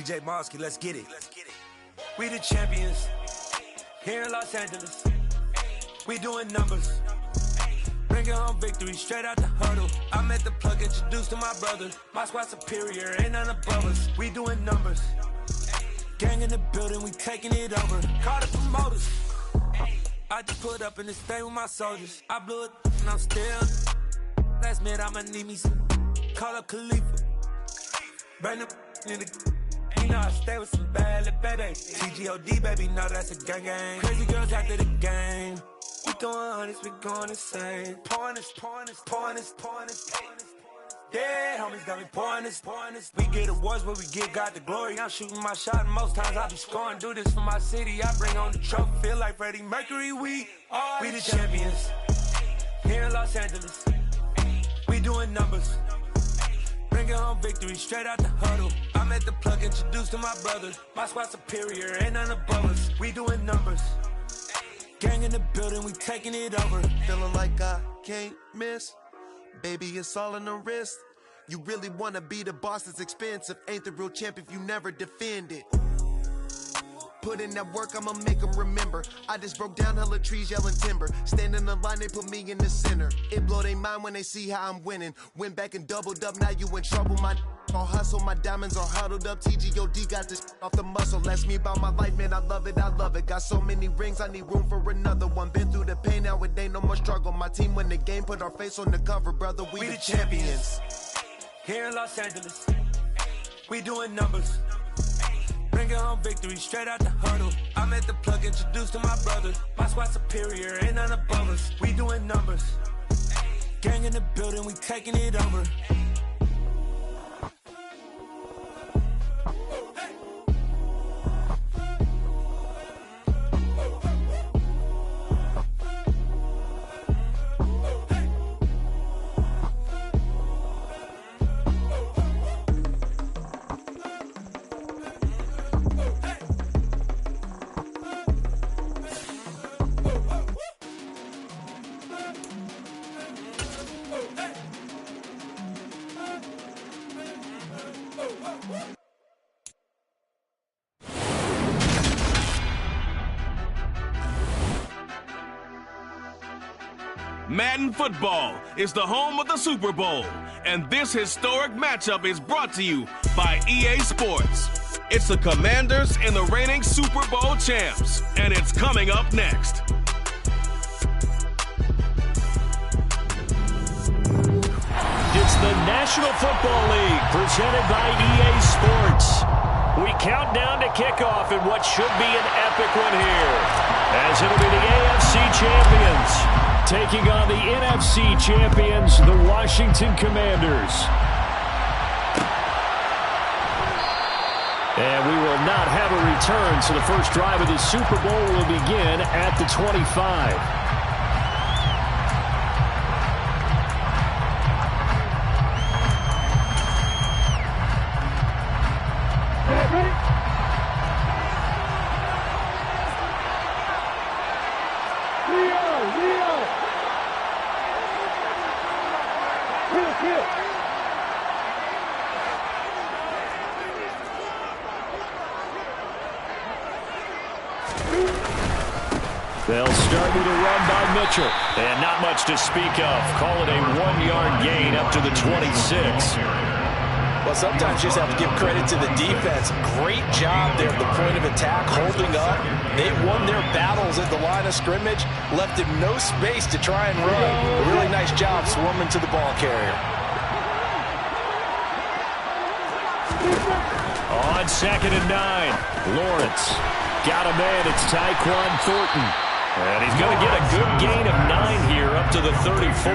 DJ Mosky, let's get it. We the champions here in Los Angeles. We doing numbers. Bringing home victory straight out the huddle. I met the plug, introduced to my brother. My squad superior, ain't none above us. We doing numbers. Gang in the building, we taking it over. Call the promoters. I just put up in this thing with my soldiers. I blew it and I'm still. Last minute I'ma need me some. Call up Khalifa. Burn the in the. You know I stay with some bad little baby. TGOD baby, know that's a gang gang. Crazy girls after the game. We throwing hundreds, we going insane. Pouring this. Yeah, homies got me pouring this. We get awards, but we give God the glory. I'm shooting my shot, and most times I be scoring. Do this for my city, I bring on the trophy. Feel like Freddie Mercury, we the champions. Here in Los Angeles, we doing numbers. Bringing home victory straight out the huddle. I met the plug, introduced to my brother. My squad superior, ain't none above us. We doing numbers. Gang in the building, we taking it over. Feeling like I can't miss. Baby, it's all in the wrist. You really wanna be the boss, it's expensive. Ain't the real champ if you never defend it. Put in that work, I'ma make them remember. I just broke down hella trees, yelling timber. Stand in the line, they put me in the center. It blow their mind when they see how I'm winning. Went back and doubled up, now you in trouble. My all hustle, my diamonds are huddled up. TGOD got this off the muscle. Ask me about my life, man, I love it. Got so many rings, I need room for another one. Been through the pain, now it ain't no more struggle. My team win the game, put our face on the cover, brother. We the champions. Here in Los Angeles, we doing numbers. Bringing home victory straight out the huddle. I met the plug, introduced to my brother. My squad superior, ain't none above us. We doing numbers. Gang in the building, we taking it over. Madden Football is the home of the Super Bowl, and this historic matchup is brought to you by EA Sports. It's the Commanders and the reigning Super Bowl champs, and it's coming up next. It's the National Football League presented by EA Sports. We count down to kickoff in what should be an epic one here, as it'll be the AFC champions taking on the NFC champions, the Washington Commanders. And we will not have a return, so the first drive of the Super Bowl will begin at the 25. They'll start with a run by Mitchell. And not much to speak of. Call it a 1-yard gain up to the 26. Well, sometimes you just have to give credit to the defense. Great job there at the point of attack, holding up. They won their battles at the line of scrimmage, left him no space to try and run. A really nice job swarming to the ball carrier. On 2nd and 9, Lawrence got a man. It's Tyquan Thornton. And he's going to get a good gain of 9 here up to the 34.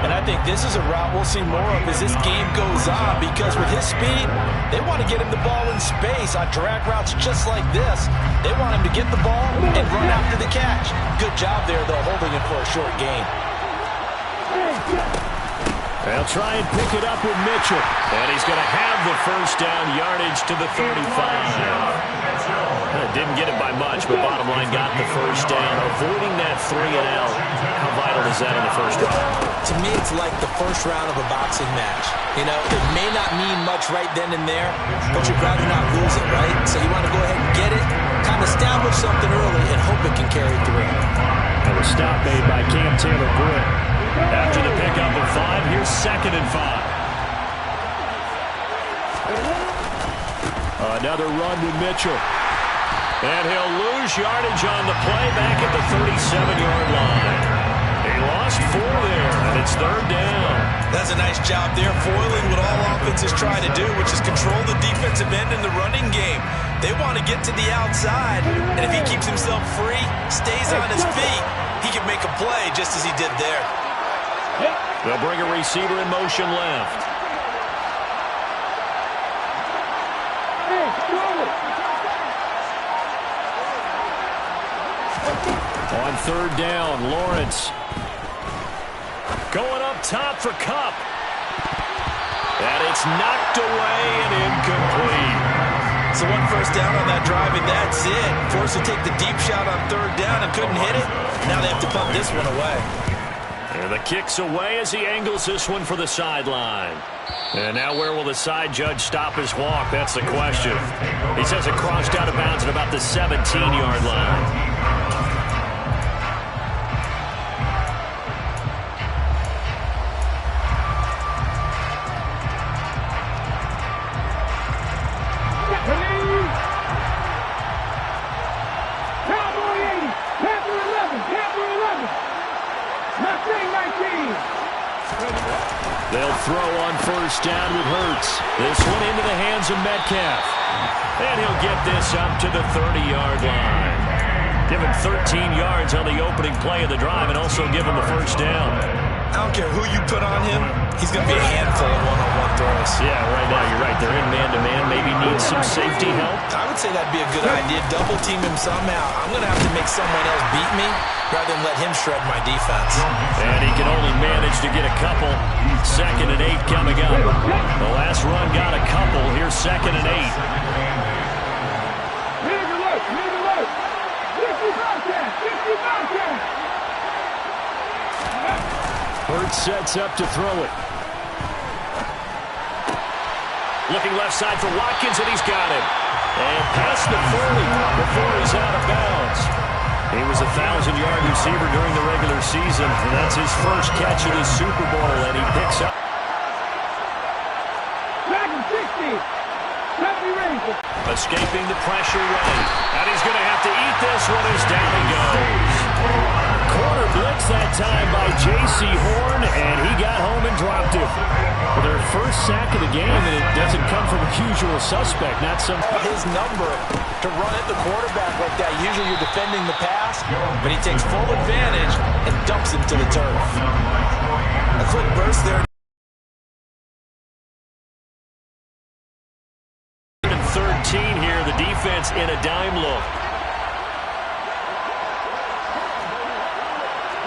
And I think this is a route we'll see more of as this game goes on, because with his speed, they want to get him the ball in space on drag routes just like this. They want him to get the ball and run after the catch. Good job there, though, holding it for a short gain. They'll try and pick it up with Mitchell. And he's going to have the first down yardage to the 35. Didn't get it by much, but bottom line got the first down. Avoiding that 3 and out. How vital is that in the first round? To me, it's like the first round of a boxing match. You know, it may not mean much right then and there, but you'd rather not lose it, right? So you want to go ahead and get it, kind of establish something early, and hope it can carry through. And a stop made by Cam Taylor-Britt. After the pickup of 5, here's 2nd and 5. Another run with Mitchell. And he'll lose yardage on the play back at the 37-yard line. He lost 4 there, and it's 3rd down. That's a nice job there, foiling what all offenses try to do, which is control the defensive end in the running game. They want to get to the outside, and if he keeps himself free, stays on his feet, he can make a play just as he did there. They'll bring a receiver in motion left. On 3rd down, Lawrence. Going up top for Kupp. And it's knocked away and incomplete. So 1 first down on that drive, and that's it. Forced to take the deep shot on 3rd down and couldn't hit it. Now they have to punt this one away. And the kick's away as he angles this one for the sideline. And now where will the side judge stop his walk? That's the question. He says it crossed out of bounds at about the 17-yard line. They'll throw on 1st down with Hurts. This one into the hands of Metcalf. And he'll get this up to the 30-yard line. Give him 13 yards on the opening play of the drive and also give him a 1st down. I don't care who you put on him. He's going to be a handful of one-on-one throws. Yeah, right now you're right. They're in man-to-man. Maybe needs some safety help. I would say that'd be a good idea. Double team him somehow. I'm going to have to make someone else beat me rather than let him shred my defense. And he can only manage to get a couple. 2nd and 8 coming up. The last run got a couple. Here's 2nd and 8. Hurts sets up to throw it. Looking left side for Watkins, and he's got him. And past the 40 before he's out of bounds. He was a 1,000-yard receiver during the regular season, and that's his first catch of the Super Bowl, and he picks up. Escaping the pressure way. And he's going to have to eat this one as down he goes. Corner blitz that time by J.C. Horn, and he got home and dropped it. Well, their first sack of the game, and it doesn't come from a usual suspect, not some... His number to run at the quarterback like that. Usually you're defending the pass, but he takes full advantage and dumps him to the turf. A quick burst there. 13 here, the defense in a dime look.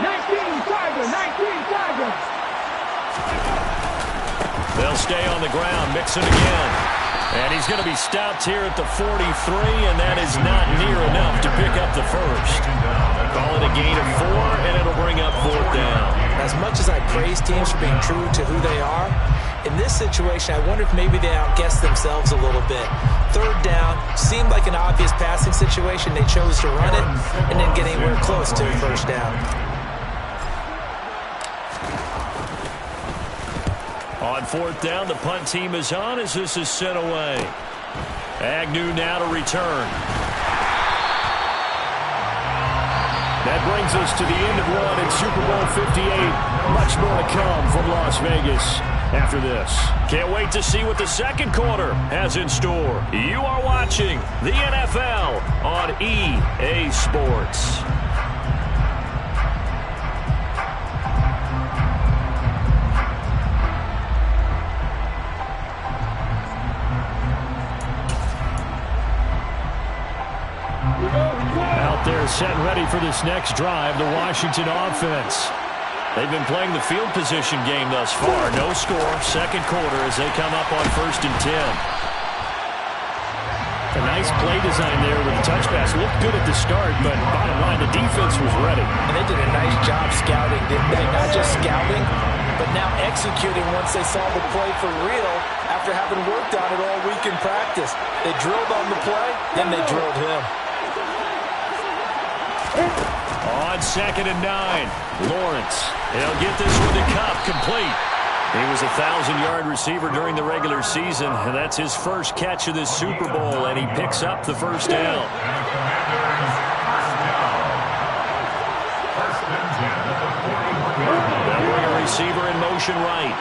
19 Tigers. They'll stay on the ground, Mixon again. And he's going to be stopped here at the 43, and that is not near enough to pick up the first. Call it a gain of 4, and it'll bring up 4th down. As much as I praise teams for being true to who they are, in this situation, I wonder if maybe they outguessed themselves a little bit. 3rd down, seemed like an obvious passing situation. They chose to run it and didn't get anywhere close to a 1st down. On 4th down, the punt team is on as this is sent away. Agnew now to return. That brings us to the end of one in Super Bowl 58. Much more to come from Las Vegas after this. Can't wait to see what the second quarter has in store. You are watching the NFL on EA Sports. Out there set and ready for this next drive, the Washington offense. They've been playing the field position game thus far. No score, second quarter as they come up on 1st and 10. A nice play design there with the touch pass. Looked good at the start, but bottom line, the defense was ready. And they did a nice job scouting, didn't they? Not just scouting, but now executing once they saw the play for real after having worked on it all week in practice. They drilled on the play, then they drilled him. On 2nd and 9, Lawrence. He'll get this with the cup complete. He was a 1,000-yard receiver during the regular season, and that's his first catch of this Super Bowl, and he picks up the first down. They'll bring a receiver in motion right.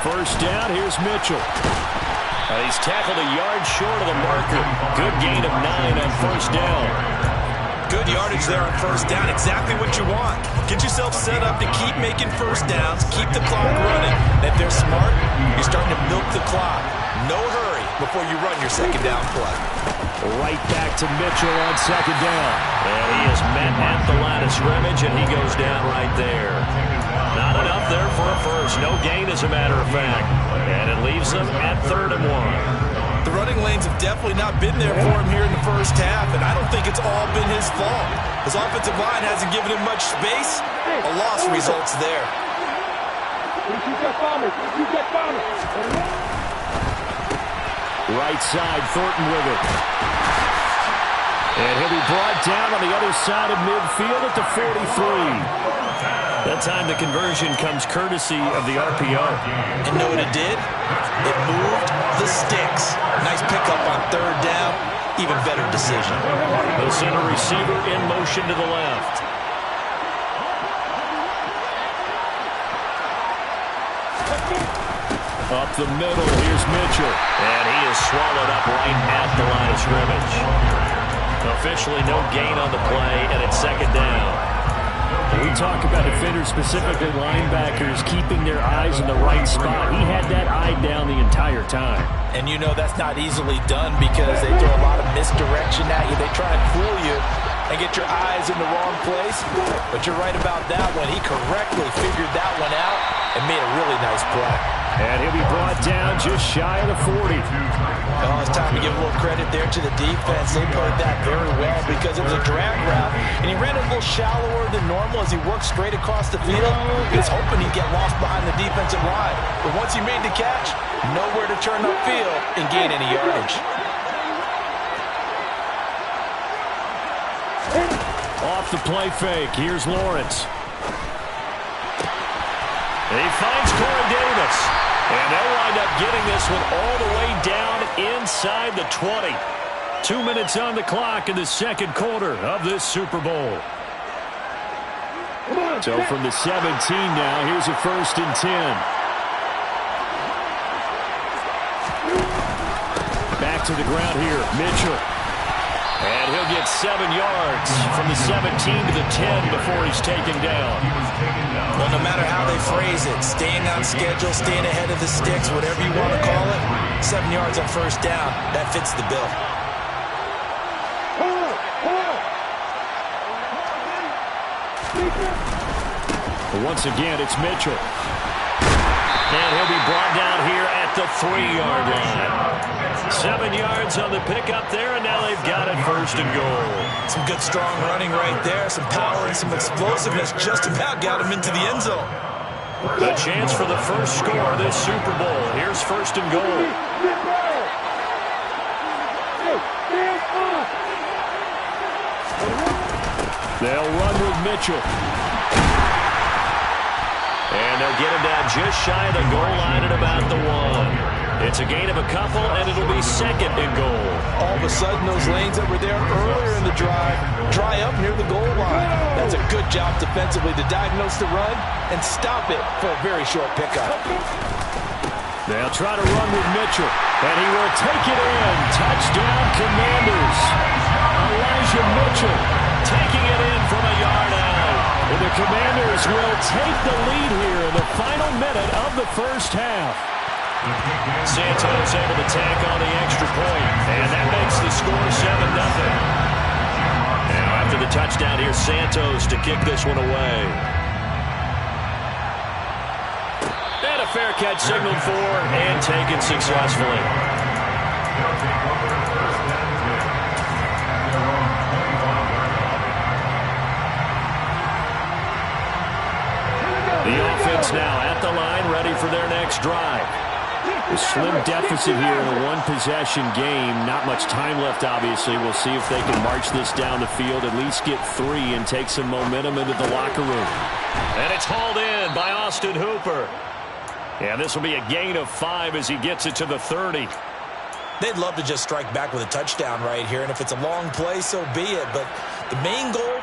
First down, here's Mitchell. He's tackled a yard short of the marker. Good gain of 9 on first down. Good yardage there on first down. Exactly what you want. Get yourself set up to keep making first downs, keep the clock running. And if they're smart, you're starting to milk the clock. No hurry before you run your second down play. Right back to Mitchell on second down. And he is met at the line of scrimmage, and he goes down right there. Not enough there for a first. No gain, as a matter of fact. And it leaves them at 3rd and 1. The running lanes have definitely not been there for him here in the first half, and I don't think it's all been his fault. His offensive line hasn't given him much space. A loss results there. Right side, Thornton with it. And he'll be brought down on the other side of midfield at the 43. That time the conversion comes courtesy of the RPO. And know what it did? It moved the sticks. Nice pickup on 3rd down. Even better decision. They'll send a receiver in motion to the left. Up the middle, here's Mitchell. And he is swallowed up right at the line of scrimmage. Officially no gain on the play, and it's 2nd down. We talk about defenders, specifically linebackers, keeping their eyes in the right spot. He had that eye down the entire time. And you know that's not easily done because they throw a lot of misdirection at you. They try and fool you and get your eyes in the wrong place. But you're right about that one. He correctly figured that one out and made a really nice play. And he'll be brought down just shy of the 40. Oh, it's time to give a little credit there to the defense. They played that very well because it was a drag route, and he ran a little shallower than normal as he worked straight across the field. He was hoping he'd get lost behind the defensive line. But once he made the catch, nowhere to turn upfield and gain any yardage. Off the play fake, here's Lawrence. And he finds Corey Davis. And they'll wind up getting this one all the way down inside the 20. 2 minutes on the clock in the 2nd quarter of this Super Bowl. So from the 17 now, here's a 1st and 10. Back to the ground here, Mitchell. And he'll get 7 yards from the 17 to the 10 before he's taken down. Well, no matter how they phrase it, staying on schedule, staying ahead of the sticks, whatever you want to call it, 7 yards on first down, that fits the bill. Once again, it's Mitchell. And he'll be brought down here at the 3-yard line. 7 yards on the pickup there, and now they've got it 1st and goal. Some good, strong running right there. Some power and some explosiveness just about got him into the end zone. The chance for the first score of this Super Bowl. Here's 1st and goal. They'll run with Mitchell. And they'll get him down just shy of the goal line at about the 1. It's a gain of a couple, and it'll be 2nd and goal. All of a sudden, those lanes that were there earlier in the drive dry up near the goal line. That's a good job defensively to diagnose the run and stop it for a very short pickup. They'll try to run with Mitchell, and he will take it in. Touchdown, Commanders. Elijah Mitchell taking it in from a yard out. And the Commanders will take the lead here in the final minute of the first half. Santos able to tack on the extra point, and that makes the score 7-0. Now after the touchdown, here's Santos to kick this one away. a fair catch signaled for and taken successfully. The offense now at the line, ready for their next drive. A slim deficit here in a one-possession game. Not much time left, obviously. We'll see if they can march this down the field, at least get 3, and take some momentum into the locker room. And it's hauled in by Austin Hooper. Yeah, this will be a gain of 5 as he gets it to the 30. They'd love to just strike back with a touchdown right here, and if it's a long play, so be it. But the main goal,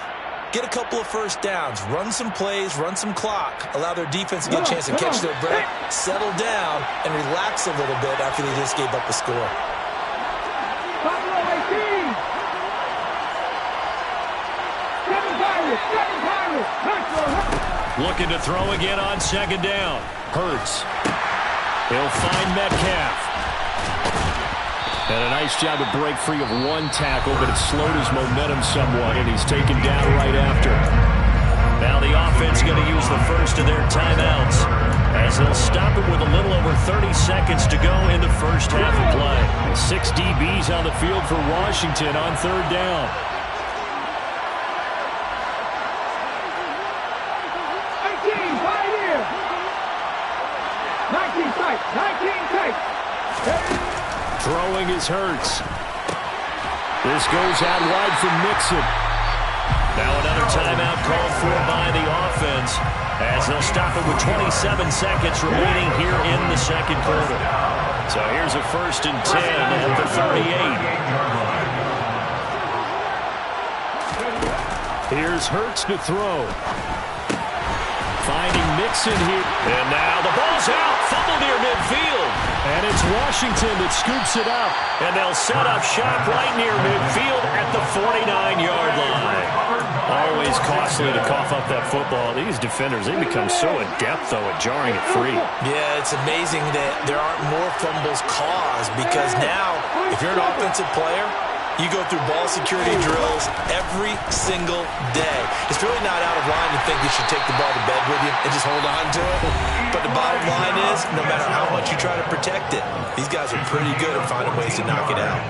get a couple of first downs, run some plays, run some clock, allow their defense to get a chance to catch their breath, settle down, and relax a little bit after they just gave up a score. Looking to throw again on second down. Hurts. He'll find Metcalf. And a nice job to break free of one tackle, but it slowed his momentum somewhat, and he's taken down right after. Now the offense going to use the first of their timeouts, as they'll stop it with a little over 30 seconds to go in the first half of play. 6 DBs on the field for Washington on third down. 19 tight. Throwing is Hurts. This goes out wide for Mixon. Now another timeout called for by the offense, as they'll stop it with 27 seconds remaining here in the second quarter. So here's a 1st and 10 at the 38. Here's Hurts to throw. Finding Mixon here. And now the ball's out. Fumble near midfield. And it's Washington that scoops it up. And they'll set up shop right near midfield at the 49-yard line. Always costly to cough up that football. These defenders, they become so adept, though, at jarring it free. Yeah, it's amazing that there aren't more fumbles caused, because now, if you're an offensive player, you go through ball security drills every single day. It's really not out of line to think you should take the ball to bed with you and just hold on to it. But the bottom line is, no matter how much you try to protect it, these guys are pretty good at finding ways to knock it out.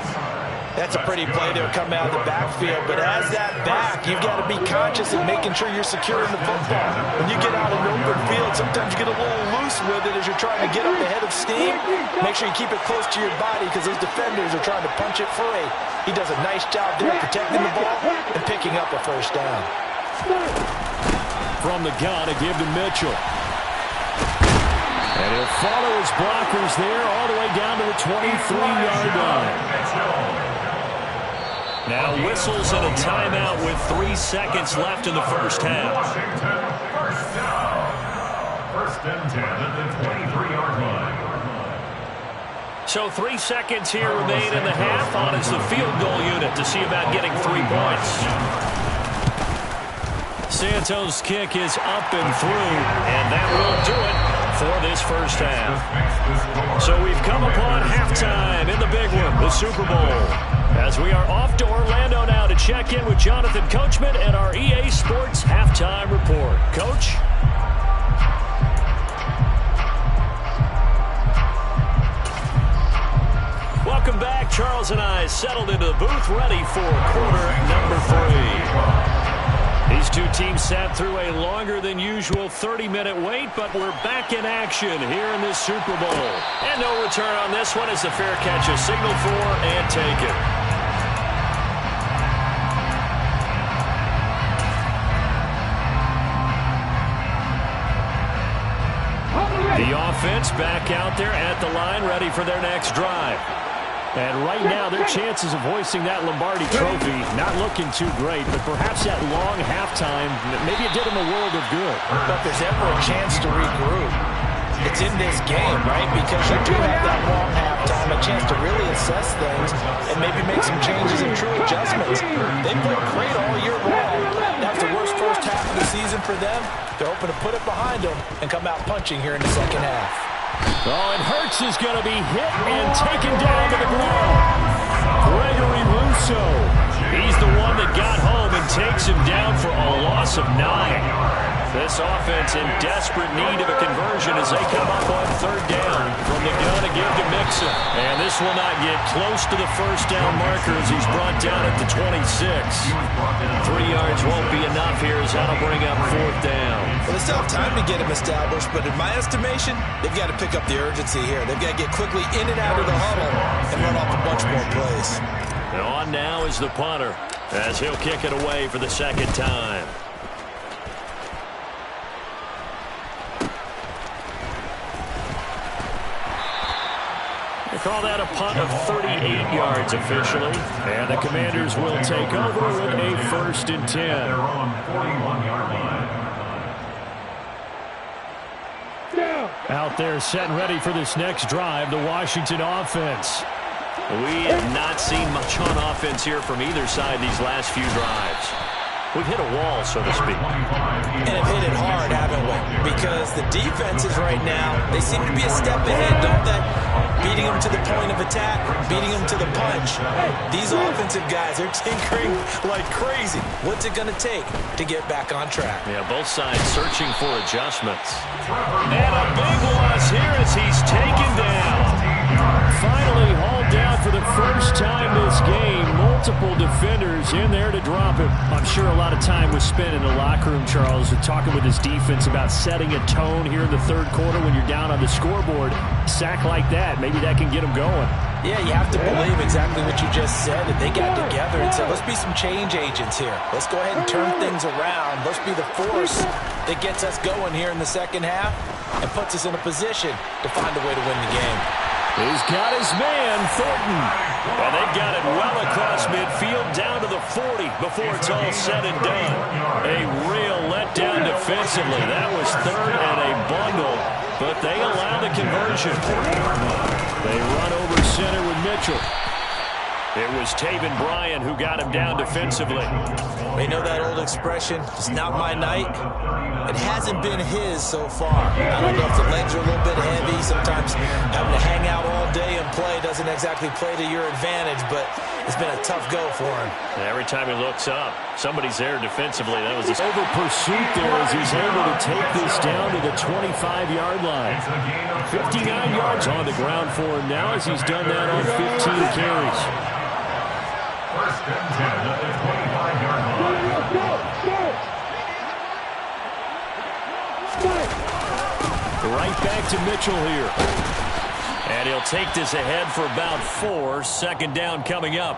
That's a pretty play there coming out of the backfield. But as that back, you've got to be conscious of making sure you're securing the football. When you get out in the open field, sometimes you get a little loose with it as you're trying to get up ahead of steam. Make sure you keep it close to your body, because those defenders are trying to punch it free. He does a nice job there protecting the ball and picking up a first down. From the gun, a give to Mitchell. And he'll follow his blockers there all the way down to the 23-yard line. Now whistles and a timeout with 3 seconds left in the first half. First and 10 at the 23-yard line. So 3 seconds here remain in the half. On is the field goal unit to see about getting 3 points. Santos' kick is up and through, and that will do it for this first half. So we've come upon halftime in the big one, the Super Bowl. As we are off to Orlando now to check in with Jonathan Coachman and our EA Sports Halftime Report. Coach? Welcome back. Charles and I settled into the booth, ready for quarter number 3. These two teams sat through a longer than usual 30-minute wait, but we're back in action here in this Super Bowl. And no return on this one as the fair catch is signaled for and taken. The offense back out there at the line, ready for their next drive. And right now, their chances of hoisting that Lombardi trophy not looking too great, but perhaps that long halftime, maybe it did them a world of good. But if there's ever a chance to regroup, it's in this game, right? Because you do have that long halftime, a chance to really assess things and maybe make some changes and true adjustments. They played great all year long. That was the worst first half of the season for them. They're hoping to put it behind them and come out punching here in the second half. Oh, and Hurts is going to be hit and taken down to the ground. Gregory Rousseau. He's the one that got home and takes him down for a loss of 9. This offense in desperate need of a conversion as they come up on third down. From the gun to give to Mixon. And this will not get close to the first down marker as he's brought down at the 26. 3 yards won't be enough here as that'll bring up fourth down. Well, they still have time to get him established, but in my estimation, they've got to pick up the urgency here. They've got to get quickly in and out of the huddle and run off a bunch more plays. And on now is the punter as he'll kick it away for the second time. They call that a punt of 38 yards officially. And the Commanders will take over with a 1st and 10. They're on 41-yard line. Out there set and ready for this next drive, the Washington offense. We have not seen much on offense here from either side these last few drives. We've hit a wall, so to speak. And have hit it hard, haven't we? Because the defenses right now, they seem to be a step ahead, don't they? Beating them to the point of attack, beating them to the punch. These offensive guys are tinkering like crazy. What's it going to take to get back on track? Yeah, both sides searching for adjustments. And a big loss here as he's taken down. Finally hauled down for the first time this game. Multiple defenders in there to drop him. I'm sure a lot of time was spent in the locker room, Charles, talking with his defense about setting a tone here in the third quarter when you're down on the scoreboard. Sack like that, maybe that can get them going. Yeah, you have to believe exactly what you just said, that they got together and said, let's be some change agents here. Let's go ahead and turn things around. Let's be the force that gets us going here in the second half and puts us in a position to find a way to win the game. He's got his man, Thornton. And they've got it well across midfield down to the 40 before it's all said and done. A real letdown defensively. That was third and a bundle, but they allow the conversion. They run over center with Mitchell. It was Taven Bryan who got him down defensively. We know that old expression, it's not my night. It hasn't been his so far. I don't know if the legs are a little bit heavy. Sometimes having to hang out all day and play doesn't exactly play to your advantage, but it's been a tough go for him. And every time he looks up, somebody's there defensively. That was over pursuit there as he's able to take this down to the 25-yard line. 59 yards on the ground for him now as he's done that on 15 carries. 1st and 10 at the 25-yard line. Right back to Mitchell here. And he'll take this ahead for about 4. 2nd down coming up.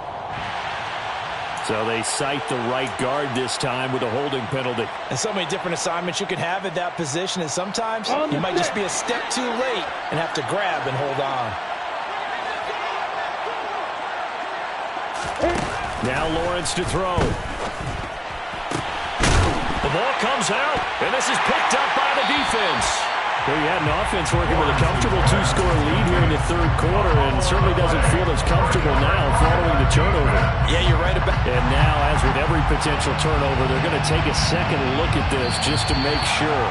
So they cite the right guard this time with a holding penalty. And so many different assignments you can have at that position, and sometimes you might just be a step too late and have to grab and hold on. Now Lawrence to throw. The ball comes out, and this is picked up by the defense. Well, you had an offense working with a comfortable 2-score lead here in the third quarter, and certainly doesn't feel as comfortable now following the turnover. Yeah, you're right about And now, as with every potential turnover, they're going to take a second look at this just to make sure.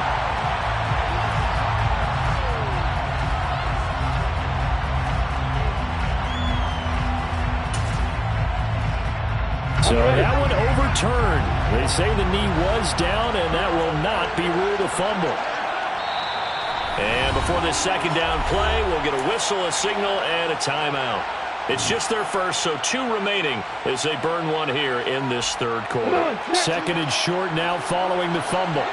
So that one overturned. They say the knee was down, and that will not be ruled a fumble. And before this 2nd down play, we'll get a whistle, a signal, and a timeout. It's just their first, so 2 remaining as they burn one here in this third quarter. 2nd and short now following the fumble.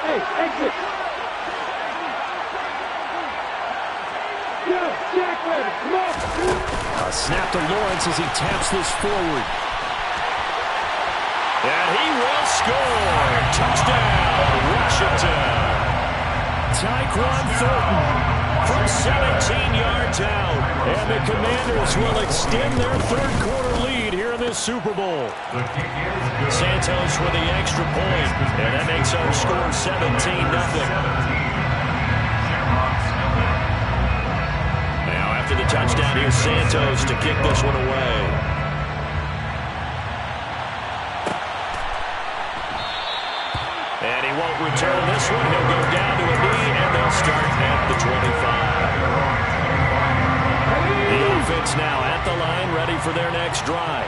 Hey, exit. Jack ready. Come on. A snap to Lawrence as he taps this forward. And he will score. Touchdown, Washington. Tyquan Thornton from 17 yards out. And the Commanders will extend their third quarter lead here in this Super Bowl. Santos with the extra point. And that makes our score 17-0. Now after the touchdown, here's Santos to kick this one away. And he won't return this one. He'll go down to a knee, and they'll start at the 25. The offense now at the line, ready for their next drive.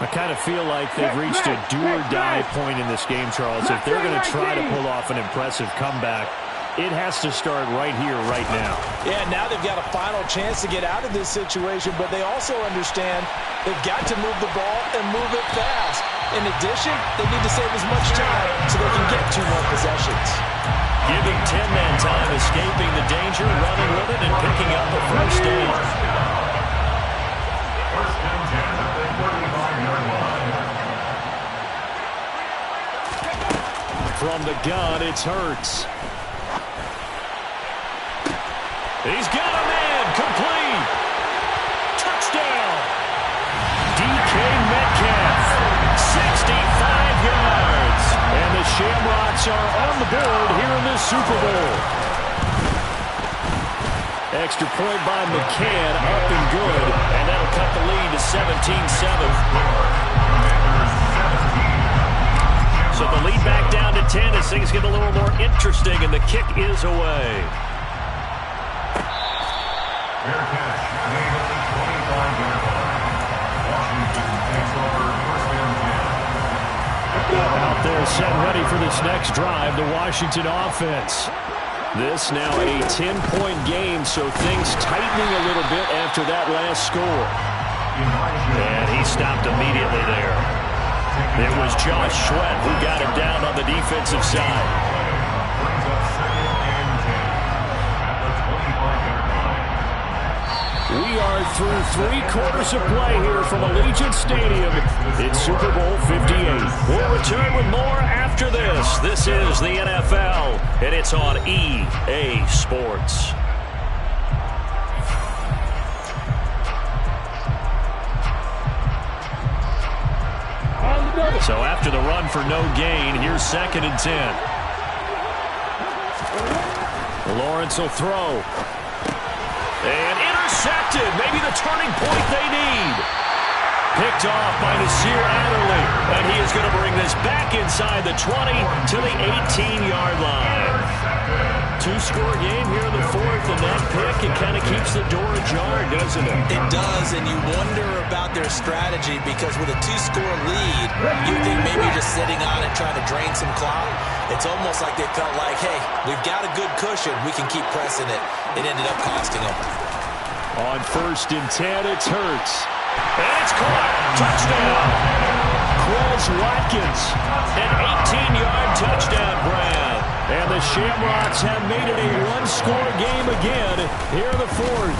I kind of feel like they've reached a do-or-die point in this game, Charles. If they're going to try to pull off an impressive comeback, it has to start right here, right now. Yeah, now they've got a final chance to get out of this situation, but they also understand they've got to move the ball and move it fast. In addition, they need to save as much time so they can get 2 more possessions. Giving 10 man time, escaping the danger, running with it, and picking up a first down. First down 10 at the 45-yard line. From the gun, it's Hurts. He's got a man, complete. Touchdown. DK Metcalf, 65 yards. And the Shamrocks are on the board here in this Super Bowl. Extra point by McCann, up and good. And that'll cut the lead to 17-7. So the lead back down to 10 as things get a little more interesting, and the kick is away. Fair catch made at the 25-yard line. Washington takes over first down 10. Out there set ready for this next drive, the Washington offense. This now a 10-point game, so things tightening a little bit after that last score. And he stopped immediately there. It was Josh Sweat who got him down on the defensive side. Brings up second and 10 at the 25-yard line. We are through 3 quarters of play here from Allegiant Stadium. It's Super Bowl 58. We'll return with more after this. This is the NFL, and it's on EA Sports. So after the run for no gain, here's 2nd and 10. Lawrence will throw. And intercepted. Maybe the turning point they need. Picked off by Nasir Adderley. And he is going to bring this back inside the 20 to the 18-yard line. 2-score game here in the 4th, and that pick, it kind of keeps the door ajar, doesn't it? It does, and you wonder about their strategy because with a 2-score lead, you think maybe you're just sitting on it trying to drain some clock. It's almost like they felt like, hey, we've got a good cushion. We can keep pressing it. It ended up costing them. On 1st and 10, it's Hurts. And it's caught. Touchdown. Quez Watkins. An 18-yard touchdown grab. And the Shamrocks have made it a 1-score game again here in the 4th.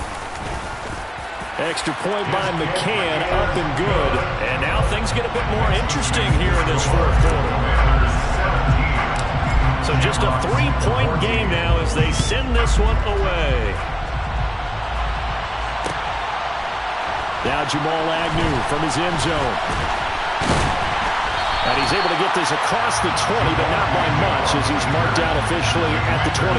Extra point by McCann, up and good. And now things get a bit more interesting here in this 4th quarter. So just a 3-point game now as they send this one away. Now Jamal Agnew from his end zone. And he's able to get this across the 20, but not by much as he's marked down officially at the 21.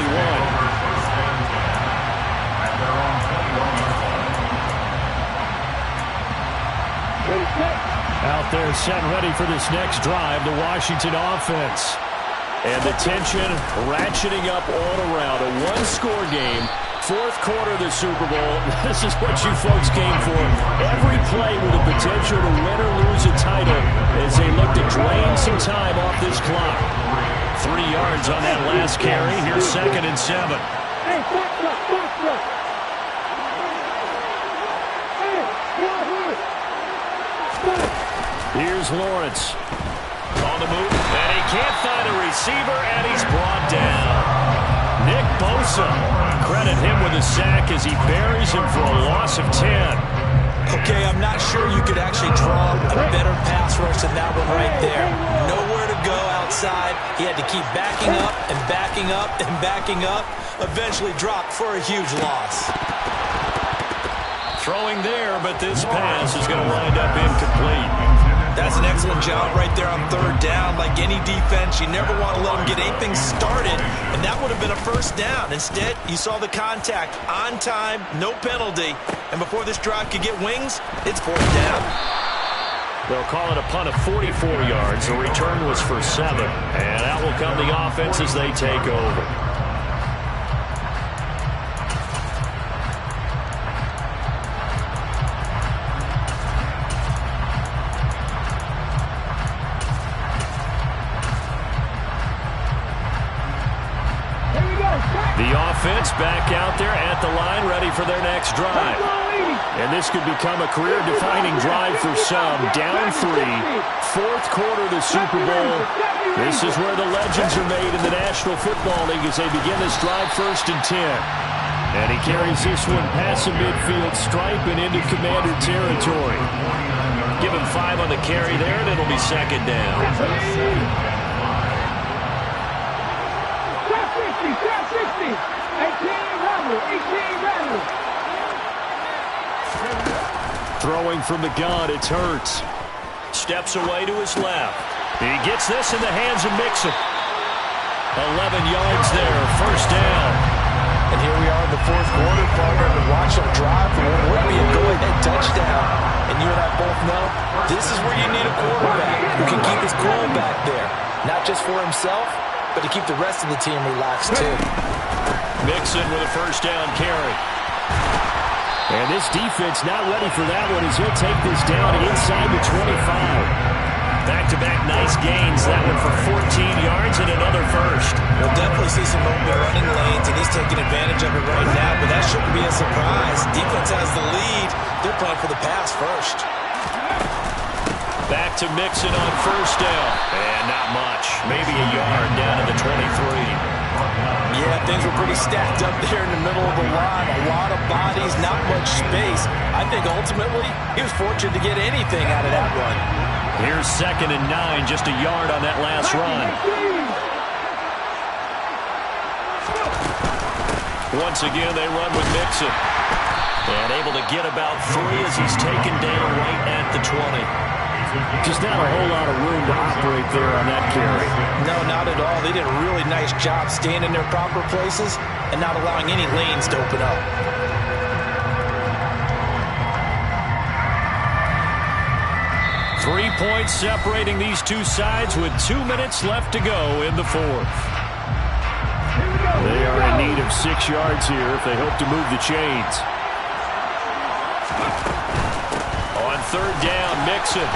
Out there set ready for this next drive, the Washington offense. And the tension ratcheting up all around. A 1-score game. 4th quarter of the Super Bowl. This is what you folks came for. Every play with the potential to win or lose a title as they look to drain some time off this clock. 3 yards on that last carry. Here's 2nd and 7. Hey, box up, box up. Hey, Here's Lawrence. On the move, and he can't find a receiver, and he's brought down. Nick Bosa, credit him with a sack as he buries him for a loss of 10. Okay, I'm not sure you could actually draw a better pass rush than that one right there. Nowhere to go outside. He had to keep backing up and backing up and backing up. Eventually dropped for a huge loss. Throwing there, but this pass is going to wind up incomplete. That's an excellent job right there on 3rd down. Like any defense, you never want to let them get anything started, and that would have been a first down. Instead, you saw the contact on time, no penalty, and before this drive could get wings, it's 4th down. They'll call it a punt of 44 yards. The return was for 7, and out will come the offense as they take over. back out there at the line, ready for their next drive. And this could become a career-defining drive for some. Down 3, fourth quarter of the Super Bowl. This is where the legends are made in the National Football League as they begin this drive 1st and 10. And he carries this one past the midfield stripe and into Commander territory. Give him 5 on the carry there, and it'll be 2nd down. Throwing from the gun, it's Hurts. Steps away to his left. He gets this in the hands of Mixon. 11 yards there, 1st down. And here we are in the 4th quarter, partner, to watch them drive for what would be a go-ahead touchdown. And you and I both know this is where you need a quarterback who can keep his cool back there. Not just for himself, but to keep the rest of the team relaxed too. Mixon with a 1st down carry. And this defense not ready for that one as he'll take this down inside the 25. Back-to-back nice gains. That one for 14 yards and another 1st. We'll definitely see some open running lanes, and he's taking advantage of it right now, but that shouldn't be a surprise. Defense has the lead. They're playing for the pass first. Back to Mixon on 1st down. And not much. Maybe a yard down to the 23. Yeah, things were pretty stacked up there in the middle of the line. A lot of bodies, not much space. I think ultimately he was fortunate to get anything out of that run. Here's 2nd and 9, just a yard on that last run. Once again, they run with Mixon. And able to get about 3 as he's taken down right at the 20. Just not a whole lot of room to operate there on that carry. No, not at all. They did a really nice job staying in their proper places and not allowing any lanes to open up. Three points separating these two sides with 2 minutes left to go in the 4th. They are in need of 6 yards here if they hope to move the chains. On 3rd down, Mixon.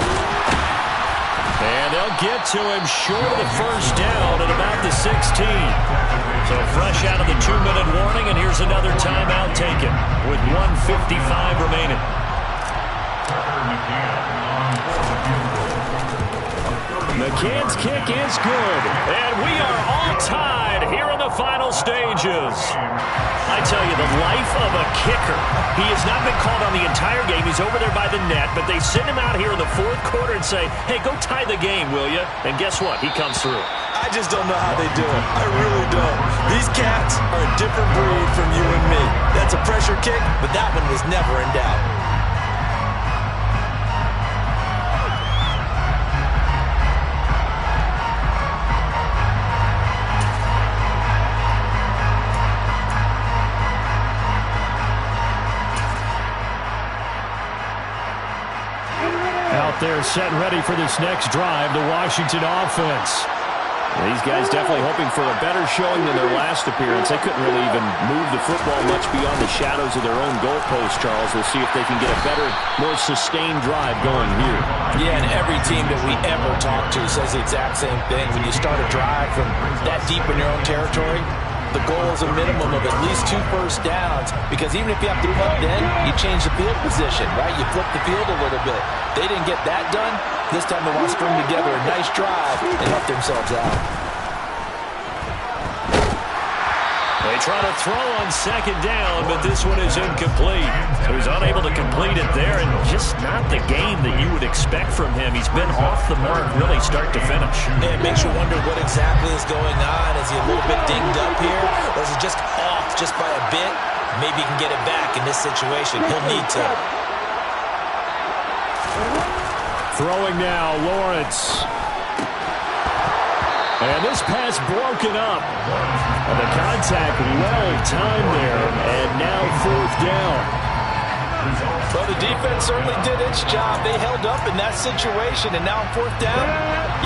And they'll get to him short of the 1st down at about the 16. So fresh out of the 2-minute warning, and here's another timeout taken with 1:55 remaining. McCann's kick is good, and we are all tied here in the final stages. I tell you, the life of a kicker. He has not been called on the entire game. He's over there by the net, but they send him out here in the 4th quarter and say, hey, go tie the game, will you? And guess what? He comes through. I just don't know how they do it. I really don't. These cats are a different breed from you and me. That's a pressure kick, but that one was never in doubt. They're set and ready for this next drive, the Washington offense. These guys definitely hoping for a better showing than their last appearance. They couldn't really even move the football much beyond the shadows of their own goalpost, Charles. We'll see if they can get a better, more sustained drive going here. Yeah, and every team that we ever talk to says the exact same thing. When you start a drive from that deep in your own territory, the goal is a minimum of at least 2 first downs, because even if you have to punt then, you change the field position, right? You flip the field a little bit. They didn't get that done. This time they want to string together a nice drive and help themselves out. They try to throw on 2nd down, but this one is incomplete. So he's unable to complete it there, and just not the game that you would expect from him. He's been off the mark really start to finish. Yeah, it makes you wonder what exactly is going on. Is he a little bit dinged up here, or is he just off just by a bit? Maybe he can get it back in this situation. He'll need to. Throwing now, Lawrence. And this pass broken up. And the contact well-timed there. And now 4th down. Well, the defense certainly did its job. They held up in that situation. And now on 4th down,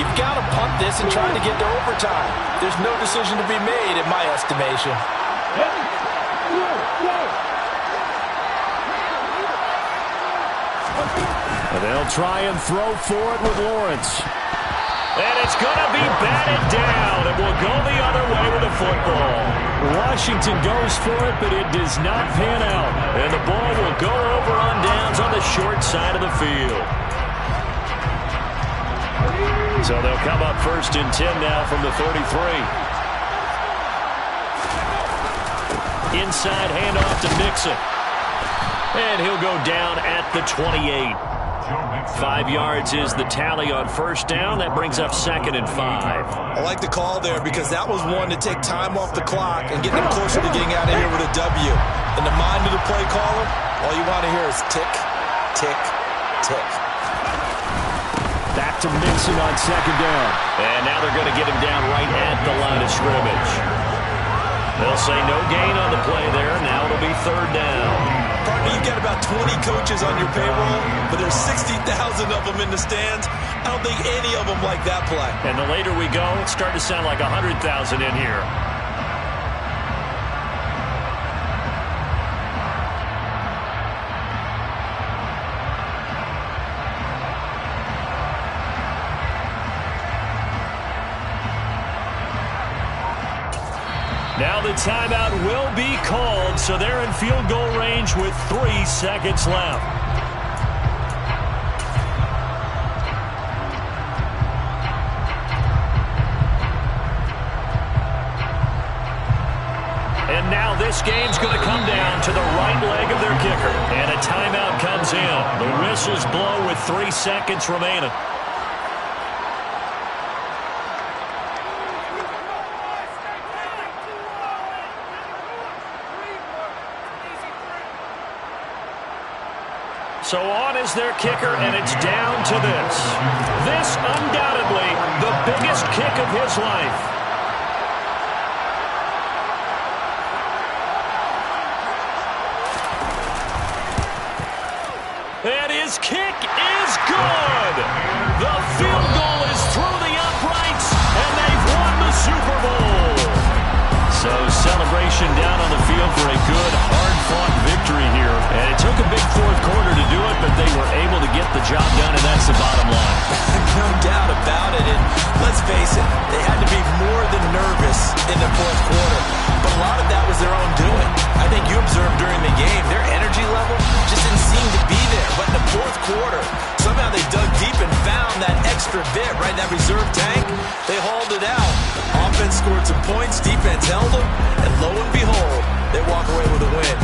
you've got to punt this and try to get to overtime. There's no decision to be made in my estimation. And they'll try and throw for it with Lawrence. And it's going to be batted down, and we'll go the other way with the football. Washington goes for it, but it does not pan out. And the ball will go over on downs on the short side of the field. So they'll come up 1st and 10 now from the 33. Inside handoff to Mixon. And he'll go down at the 28. 5 yards is the tally on 1st down. That brings up 2nd and 5. I like the call there because that was one to take time off the clock and get them closer to getting out of here with a W. In the mind of the play caller, all you want to hear is tick, tick, tick. Back to Mixon on 2nd down. And now they're going to get him down right at the line of scrimmage. They'll say no gain on the play there. Now it'll be 3rd down. Partner, you've got about 20 coaches on your payroll, but there's 60,000 of them in the stands. I don't think any of them like that play. And the later we go, it's starting to sound like 100,000 in here. Now the timeout will be called, so they're in field goal range with 3 seconds left. And now this game's going to come down to the right leg of their kicker. And a timeout comes in. The whistles blow with 3 seconds remaining. So on is their kicker, and it's down to this. This, undoubtedly, the biggest kick of his life. And his kick is good. The field goal is through the uprights, and they've won the Super Bowl. So celebration down on the field for a good, hard-fought victory here. And it took a big 4th quarter to do it, but they were able to get the job done, and that's the bottom line. No doubt about it. And let's face it, they had to be more than nervous in the 4th quarter. But a lot of that was their own doing. I think you observed during the game, their energy level just didn't seem to be there. But in the 4th quarter, somehow they dug deep and found that extra bit, right? That reserve tank. They hauled it out. Offense scored some points. Defense held them. And lo and behold, they walk away with a win.